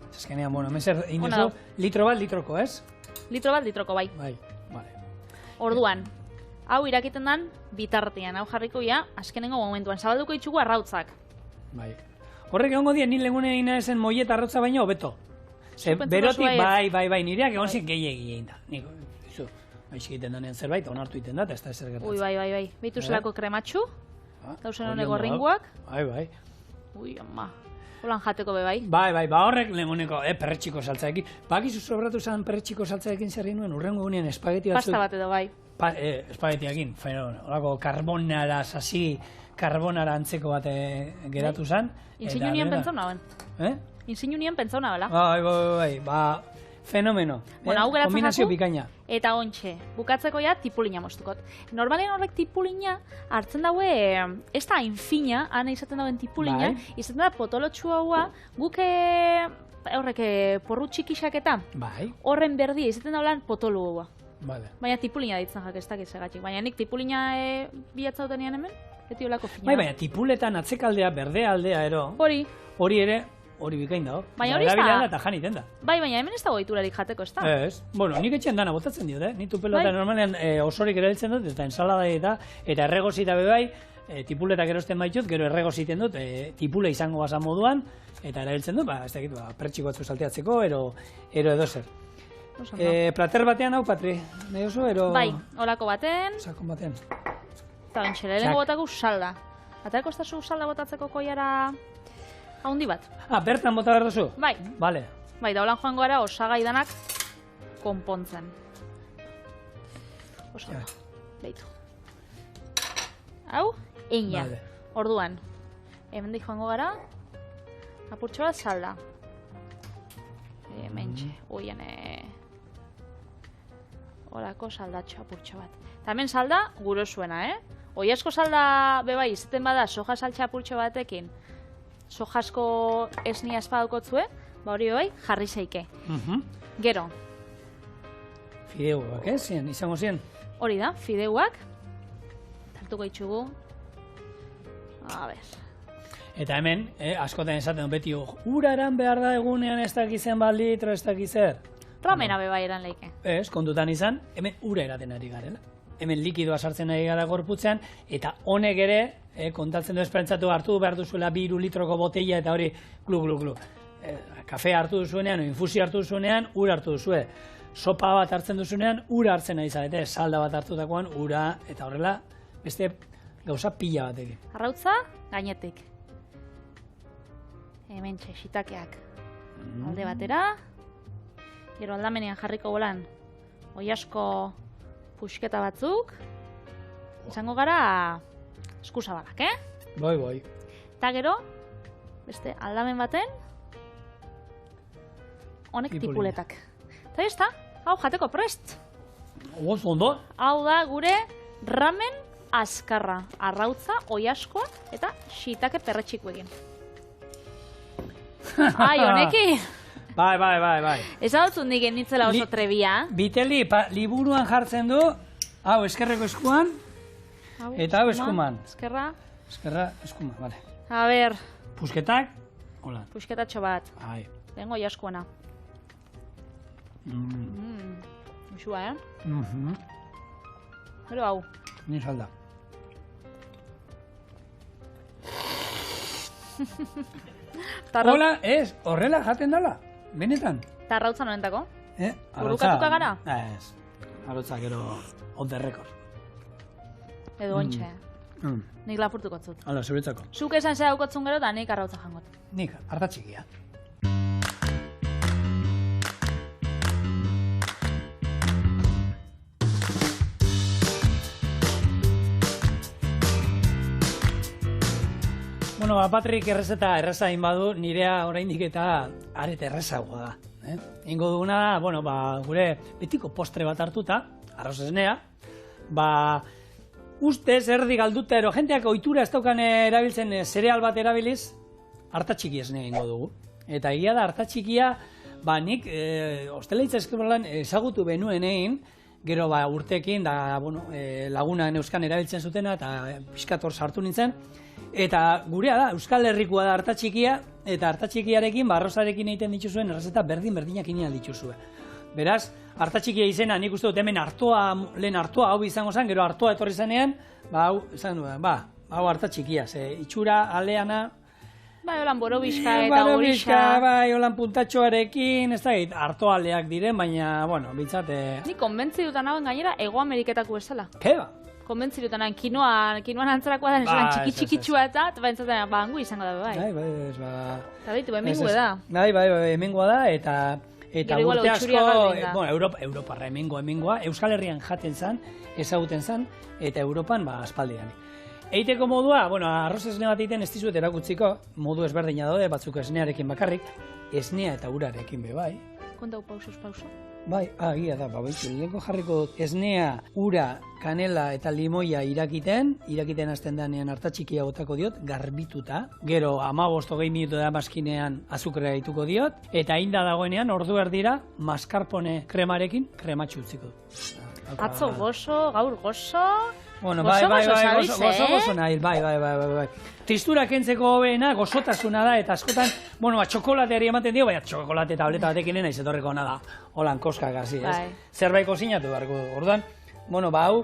Azkenean, hemen zer egin duzu, litro bat, litroko, ez? Litro bat, litroko, bai. Bai, bale. Orduan, hau irakiten dan bitartean, hau jarriko ja, azkenengo momentuan, zabalduko itxugu arrautzak. Bai. Horrek egongo dien, nire legune egin ezen moiet arrautza baino, hobeto. Berotik, bai, nireak egon zen gehiagi egin da. Niko, izu, baizik egiten danean zerbait, onartu egiten da, eta ez da ezer gertatzen. Ui, bai. Beitu zelako krematxu, dauzen honego ringuak. Bai. Ui, ama. Holan jateko be bai. Bai, horrek lehenengo perretxiko saltzaekin. Bakizu sobratu zen perretxiko saltzaekin zer nuen, urrengo gunean espageti batzuk. Pasta bat edo bai. Espagetiakin, horako karbonara, sasi, karbonara antzeko bat geratu zen. Inzinu nien pentsau nagoen. Inzinu nien pentsau nagoela. Bai, fenomeno. Kombinazio bikaina. Eta ontxe, bukatzeko ja tipulina moztukot. Normalean horrek tipulina hartzen daue, ez da infina, ana izaten dauen tipulina, izaten da potolotxu haua, guk horrek porru txikisak eta horren berdia izaten daulan potolu haua. Baina tipulina ditzen jak ez dakiz egatik. Baina nik tipulina bilatza dutenean hemen, beti olako fina. Baina tipuletan atzekaldea, berdea aldea ero. Hori ere, hori bikain dago. Baina hori ez da. Eta jan iten da. Bai, baina hemen ez dago iturarik jateko, ez da? Ez. Nik etxean dana botatzen diot, Ni tupelota normalean osorik erabiltzen dut, eta ensalada eta erregozita bebai, tipuletak erosten baitut, gero erregoziten dut, tipule izango basan moduan, eta erabiltzen dut, ez dakit, pertxiko batzu salteatzeko, ero edo zer. Plater batean hau, Patri, nahi oso, ero... Bai, olako baten. Sakon batean. Eta bentxera, lehenko botako salda. Atareko ez da zu salda botatzeko koiara... haundi bat. Bertan bota behar duzu? Bai. Bale. Bai, da holan joango gara osagai danak konpontzen. Osaga. Beitu. Hau, eina. Orduan, hemendik joango gara, apurtxo bat salda. Hementxe, oien horako saldatxo apurtxo bat. Eta hemen salda guro zuena, Oiasko salda bebai izaten bada soja saltxa apurtxo batekin, sojasko esnia espadukotzue, hori bai, jarri zeike. Gero. Fideuak, izango zien? Hori da, fideuak. Tartuko itxugu. A ber. Eta hemen, askotan esaten beti, uraran behar da egunean ez dakizen balditro, ez dakizer. Ramena bebai eran leike. Ez, kontutan izan, hemen ura eraten ari garela. Hemen likidoa sartzen ari gara gorputzean, eta honek ere, kontatzen du esprentzatu hartu behar duzuela 2 litroko botella eta hori glu. Kafe hartu duzuenean, infusi hartu duzuenean, ura hartu duzue. Sopa bat hartzen duzuenean, ura hartzen nahi zarete, salda bat hartutakoan, ura, eta horrela, beste gauza pila batekin. Arrautza, gainetik. Hemen txexitakeak. Alde batera, gero aldamenean jarriko bolan, oiasko puxketa batzuk, izango gara eskusabalak, Bai. Eta gero, beste aldamen baten, honek tipuletak. Eta ez da, hau jateko prest. Ondo. Hau da gure ramen azkarra. Arrautza, oiaskoa eta shiitake perretxikoekin. Ai, honeki! Bai. Ez hau nik enitzela oso trebia. Biteli, liburuan jartzen du, hau eskerreko eskuan, eta hau eskuman. Eskerra, eskuman, bale. A ber. Pusketak, hola. Pusketatxo bat. Ai. Lengo oiaskoana. Uxua, Gero hau. Ni salda. Hola, ez, horrela jaten dala, benetan. Eta arrautza nolentako? Arrautza. Burukatuka gara? Ez, arrautza gero on the record. Edo ontxe. Nik lapurtuko zut. Hala, zuretzako. Zuk esan zera daukotzun gero eta nik arrautza jangot. Nik, hartatxikia. Bueno, Patrik errezain badu, nirea oraindik eta arete errezagoa da. Ingo duguna da, bueno, gure betiko postre bat hartuta, arroz esnea, ustez erdi galduta ero, jenteak ohitura ez daukan erabiltzen zereal bat erabiliz, hartatxiki esnea ingo dugu. Eta egia da, hartatxikia, nik ostelaitza eskribolan ezagutu benuen egin, gero urteekin, laguna euskan erabiltzen zutena, eta pixkator sartu nintzen, eta gurea da, Euskal Herrikoa da hartatxikia, eta hartatxikiarekin, arrozarekin egiten dituzuen, errezeta berdin-berdinak inean dituzue. Beraz, hartatxikia izena, nik uste dut hemen lehen hartoa hau izango zen, gero hartoa etorri zenean, hau hau hartatxikia, ze itxura, aleana... Bai, holan borobixka eta horixa... Bai, holan puntatxoarekin, ez da, hartoa aleak diren, baina, bueno, bintzate... Ni konbentzi dutan hauen gainera, Ego Ameriketako bezala. Keba? Konbentzi dutan hauen, kinoan antzerakoa da, esan txiki-txikitsua eta baintzaten, hangu izango da, bai. Eta ditu, hemengoa da. Bai, hemengoa da, eta urte asko, Europarra hemengoa, Euskal Herrian jaten zan, ezaguten zan, eta Europan, aspaldian. Eiteko modua, arroz esne bat egiten ez dizuet erakutziko, modu ezberdina daude, batzuk esnearekin bakarrik, esnea eta urarekin be, bai. Kontau pausos. Bai, gira da, lehenko jarriko esnea, ura, kanela eta limoia irakiten hasten danean hartatxikia botako diot, garbituta, gero 15-20 minutu da maskinean azukrea dituko diot, eta inda dagoenean ordu erdira mascarpone kremarekin krematxu utziko. Atzo gozo, gaur gozo... Bueno, gozo nahi, bai. Tristura kentzeko hobeena gozotasuna da, eta askotan, txokolateari ematen dio, baina txokolate tableta batekin naiz etorreko nada, holan koskak hasi, ez? Zerbait kozinatu beharko, orduan, hau,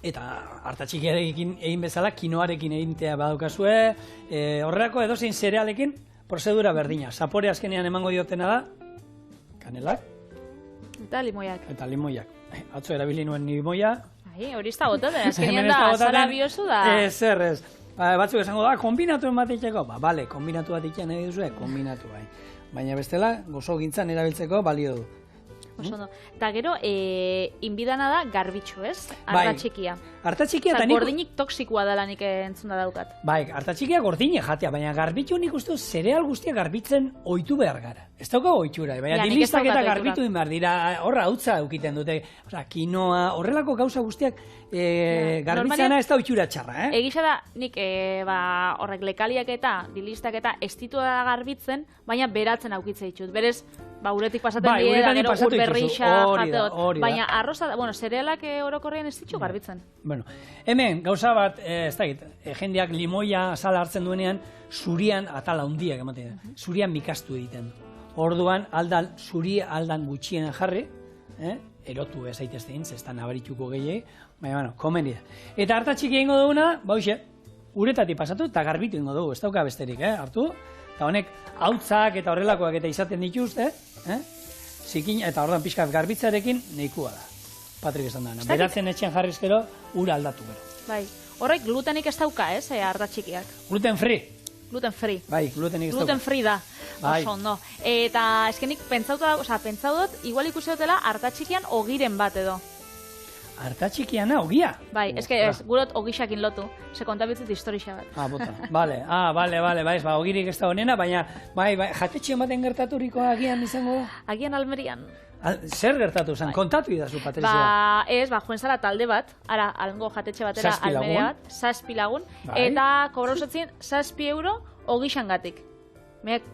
eta hartatxikiarekin egin bezala, kinoarekin egintea badaukazue, horrelako edozein zerealekin, prozedura berdina, zapore azkenean emango diotena da, kanelak, eta limoiak. Atzo erabili nuen limoia, hori ez da gotaten, azkenean da, azala biozu da. Ez. Batzuk esango da, kombinatu emateiteko. Bale, kombinatu bat ikian nahi duzue, kombinatu bai. Baina bestela, gozo gintzan erabiltzeko balio du. Eta gero, inbidana da garbitxu, ez? Hartatxikia. Hartatxikia eta gordinik toksikoa dela nik entzun da daukat. Bai, hartatxikia gordine jatea, baina garbitxu nik uste zereal guztia garbitzen ohitu behar gara. Ez dauka ohitura, baina dilistak eta garbitu behar dira, horra hautza eukiten dute. Kinoa, horrelako gauza guztiak garbitzana ez da ohitura txarra, Egisa da, nik horrek lekaliak eta dilistak eta ez ditu da garbitzen, baina beratzen aukitze ditut. Berez, uretik pasaten dira, gero urberrixa jateot. Baina arroza, zerealak orokorrean ez ditu garbitzen. Bueno, hemen gauza bat, ez da jendeak limoia azala hartzen duenean, zurian atala hundiak ematen da. Zurian mikastu egiten du. Orduan, zuri aldan gutxien jarri, erotu ez aiteztein, zestan abarituko gehiagik, baina, komeni da. Eta hartatxiki egingo duguna, uretatik pasatu eta garbitu egingo dugu, ez dauka besterik, hartu. Eta honek, hautzak eta horrelakoak eta izaten dituzte, zikin, eta orduan pixkat garbitzarekin nahikoa da. Patrik esan dana. Beratzen etxean jarrizkero, ura aldatu gero. Bai, horrek glutenik ez dauka, hartatxikiak. Gluten free. Gluten free. Bai, glutenik ez dauka. Gluten free da. Oso ondo. Eta eskenik pentsau dut, igual ikusi dutela hartatxikian ogiren bat edo. Artatxikiana ogia. Bai, ez gurot ogixakin lotu, ze kontabitzut historia bat. Bota. Bale, ogirik ez da honena, baina, jatetxe ematen gertaturikoa agian izango da? Agian Almerian. Zer gertatu zen? Kontatu idazu, Patrizia. Joen zara talde bat, ara, alengo jatetxe batera Almeria bat, 7 lagun, eta kobrauzatzen 7 euro ogixan gatik.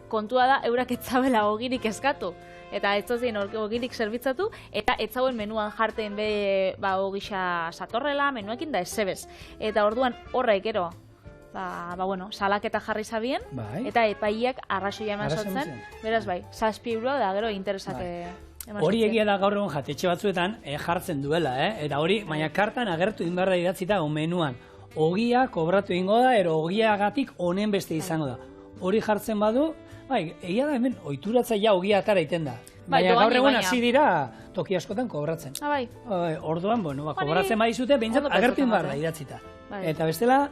Kontua da, eurak etzabela ogirik eskatu. Eta ez zozien ogirik zerbitzatu, eta ez zauen menuan jarten ogixa satorrela, menuekin da ez zebez. Eta orduan horrek ero, salaketa jarri zabien, eta epaiak arrazoia eman zotzen, beraz 7 euro da gero interesak eman zotzen. Hori egia da gaur egun jatetxe batzuetan jartzen duela, eta hori, baina kartan agertu inbarra idatzita menuan. Ogia kobratu ingo da, ero ogiagatik honen beste izango da. Hori jartzen badu, egia da hemen oituratzaia ogia atara iten da. Baina gaur egun hasi dira toki askotan kobratzen. Orduan, kobratzen badizute, behintzat agertu inbarra idatzita. Eta bestela...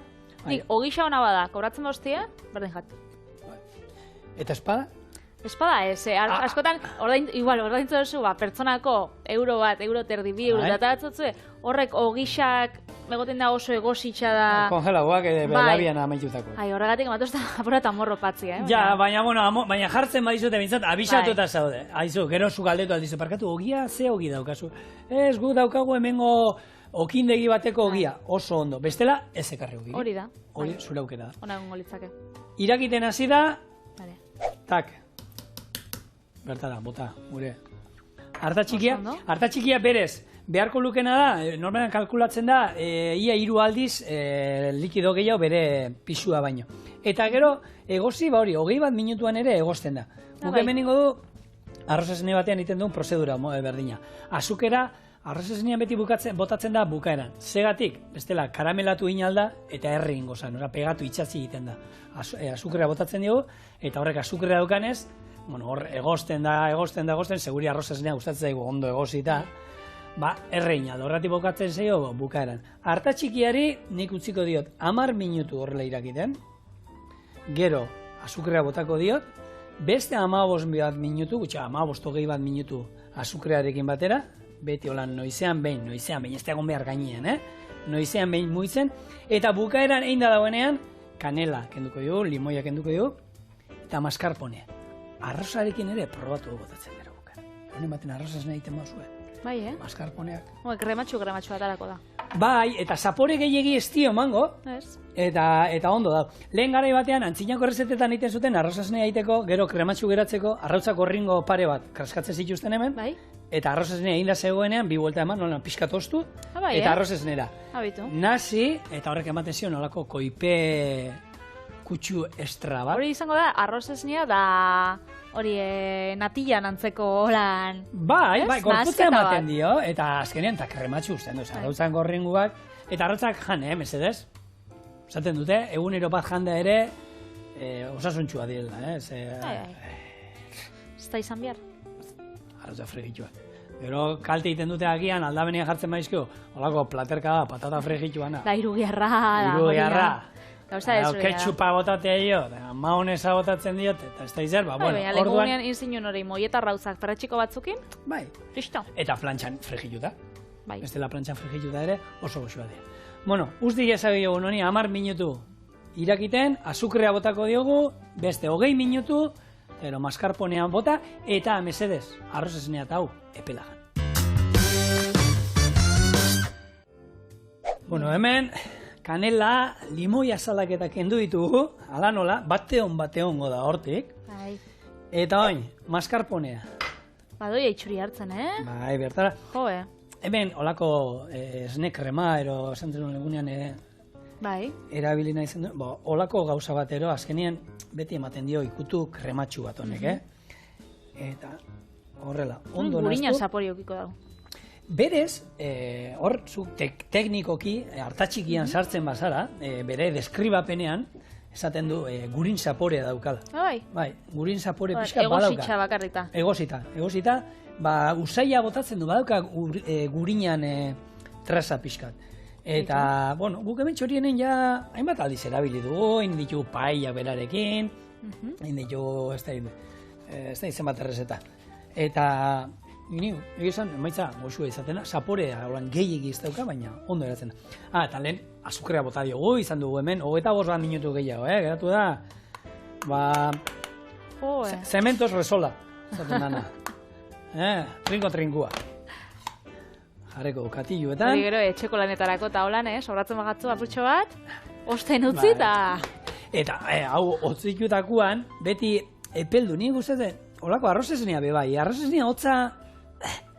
Ogixa hona bada, kobratzen bostia, berdin jat. Eta espada? Espada ez, askotan, ordaintzu duzu, pertsonako euro bat, euro terdi, 2 euro, eta batzutzu, horrek ogixak megoten da oso egositxa da... Kongelauak belabian amaitutako. Horregatik ematuz da apura eta morro patzi, baina jartzen badizute bintzat, abisatu eta zaude. Aizu, gero zu galdetu aldizu, parkatu, ogia, ze ogi daukazu? Ez, gu daukagu hemengo okindegi bateko ogia, oso ondo. Bestela, ez ekarri ogi. Hori da. Hori, zure aukera da. Ona egun golitzake. Irakiten hasi da, tak. Bertara, bota, gure. Artatxikia berez. Beharko lukena da, normalan kalkulatzen da, ia 3 aldiz likido gehiago bere pisua baino. Eta gero, egozi, hori, 21 minutuan ere egosten da. Guk hemen ingo du, arroz esne batean egiten duen prozedura berdina. Azukera, arroz esnean beti botatzen da bukaeran. Zegatik, bestela, karamelatu inalda eta herri ingo zan, pegatu itxatzi egiten da. Azukera botatzen dugu, eta horrek azukera daukanez, hor egosten da, seguri arroz esnea gustatzen zaigu ondo egozita, erreina, horretik bokatzen zaio bukaeran. Artatxikiari nik utziko diot 10 minutu horrela irakiten, gero azukrea botako diot, beste 15 minutu, 15-20 minutu azukrearekin batera, beti holan noizean behin, ez da egon behar gainean, noizean behin muitzen, eta bukaeran egin da dagoenean, kanela kenduko dugu, limoia kenduko dugu, eta mascarpone. Arrozarekin ere probatu botatzen dira bukaeran. Honen baten arrozaz nahi egiten bauzue. Bai, mascarponeak. Krematxu atarako da. Bai, eta zapore gehiegi ez dio mango, eta ondo da. Lehen garai batean, antzinako errezetetan egiten zuten arrozasnea egiteko, gero krematxu geratzeko, arrautzako ringo pare bat kraskatzen zituzten hemen, eta arrozasnea egin da zegoenean, 2 buelta eman, nolan pixkat oztu, eta arrozasnera. Nazi, eta horrek ematen zion, nolako koipe kutsu estra bat. Hori izango da, arrozasnea da... Hori, natilan antzeko holan... Bai, gorputza ematen dio, eta azkenean, eta krematxu usten duz, arrautzan gorringuak, eta arrautzak jan, mesedez? Zaten dute, egunero bat janda ere, osasuntxua direla, Ez da izan behar? Arrautza fregituak. Gero, kalte egiten dute agian, aldamenean jartzen maizkio, holako platerka da, patata fregituana. Da, irugiarra. Ketxupa botatea dio, maonesa botatzen diot, eta ez da izan, orduan... Legunean inzinun hori moieta rauzak perretxiko batzukin, listo. Eta plantxan fregituta. Ez dela plantxan fregituta ere, oso goxua dira. Uztik ezabi dugu noni, 10 minutu irakiten, azukrea botako diogu, beste 20 minutu, pero mascarponean bota, eta mesedez, arroz esnea eta hau, epelagan. Hemen... Kanela, limoia salaketa kendu ditugu, ala nola, bateon da hortik. Eta oin, mascarponea. Badoia itxuri hartzen, Bai, bertara. Hemen, olako esne krema, esan zenun egunean erabili nahi zen du. Olako gauza batero, azkenien beti ematen dio ikutu krematxu bat honek, Eta horrela, ondo naztu. Gurina zapori okiko dago. Berez, hor, teknikoki, artatxikian sartzen bazara, bere deskribapenean, esaten du, gurin zaporea daukala. Bai, gurin zapore pixka badauka. Egositza bakarrita. Egosita, usaila botatzen du, badauka gurinan traza pixkat. Eta, guk hemen txorienen ja, hainbat aldiz erabili dugu, hain ditugu paella berarekin, hain ditugu, ez da izan bat errezeta. Eta, Ini, egizan, emaitza goxua izatena, saporea gehiegi ez dauka, baina ondo eratzen da. Eta lehen, azukrea bota diogu, izan dugu hemen, 25 minutu gehiago, geratu da, cementos resola, zaten dana. Trinkua. Jarreko katilluetan. Hori gero, etxeko lanetarako eta holan, sobratzen bagatzu apurtxo bat, osten utzi eta... Eta, hau, otzikutakuan, beti epeldu, nik ustezen, holako arrozesenia bebai, arrozesenia hotza...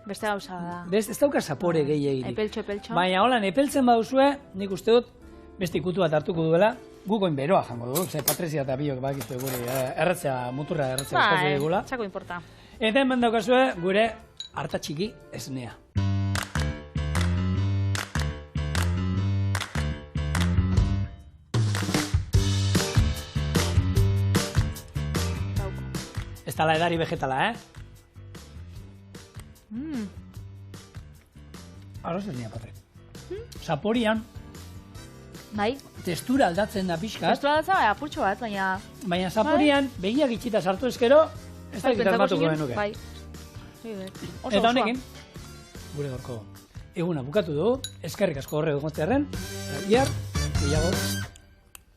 Beste gauza da. Ez dauka zapore gehiagirik. Epeltxo. Baina holan, epeltzen baduzue, nik uste dut, beste ikutu bat hartuko duela, gukoin beroa jango du, ze Patrizia eta biok bakizu gure, muturra erretzea eskazu dugula. Txako importa. Eta hemen daukazue, gure hartatxiki esnea. Ez tala edari vegetala, Arroz esnea, Patri. Zaporian, bai. Testura aldatzen da pixkat. Testura aldatzen da, apurtxo bat, baina... Baina zaporian, begiak itxita sartu ezkero, ez da gitar matuko genuke. Bai. Eta honekin, gure gorko eguna bukatu du, eskerrik asko horre dugu zerren, bihar, gehiago.